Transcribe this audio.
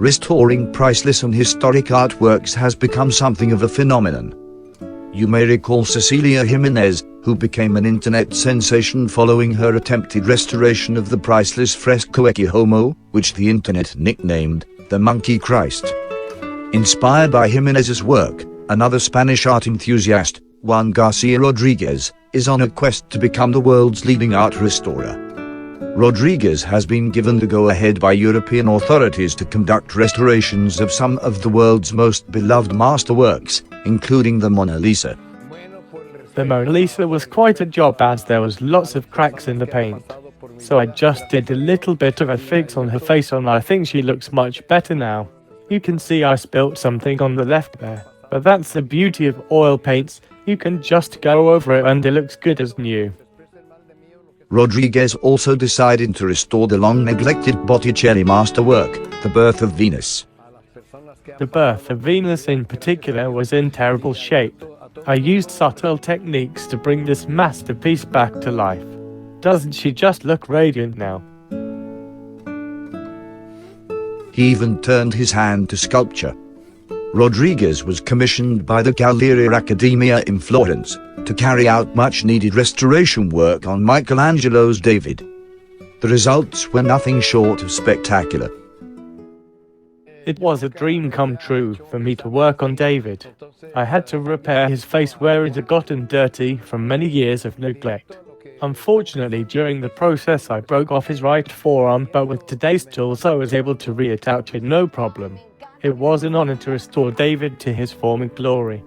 Restoring priceless and historic artworks has become something of a phenomenon. You may recall Cecilia Jimenez, who became an internet sensation following her attempted restoration of the priceless fresco Ecce Homo, which the internet nicknamed the Monkey Christ. Inspired by Jimenez's work, another Spanish art enthusiast, Juan Garcia Rodriguez, is on a quest to become the world's leading art restorer. Rodriguez has been given the go-ahead by European authorities to conduct restorations of some of the world's most beloved masterworks, including the Mona Lisa. The Mona Lisa was quite a job as there was lots of cracks in the paint. So I just did a little bit of a fix on her face and I think she looks much better now. You can see I spilt something on the left there, but that's the beauty of oil paints, you can just go over it and it looks good as new. Rodriguez also decided to restore the long-neglected Botticelli masterwork, The Birth of Venus. The Birth of Venus in particular was in terrible shape. I used subtle techniques to bring this masterpiece back to life. Doesn't she just look radiant now? He even turned his hand to sculpture. Rodriguez was commissioned by the Galleria Accademia in Florence to carry out much-needed restoration work on Michelangelo's David. The results were nothing short of spectacular. It was a dream come true for me to work on David. I had to repair his face where it had gotten dirty from many years of neglect. Unfortunately, during the process I broke off his right forearm, but with today's tools I was able to reattach it no problem. It was an honor to restore David to his former glory.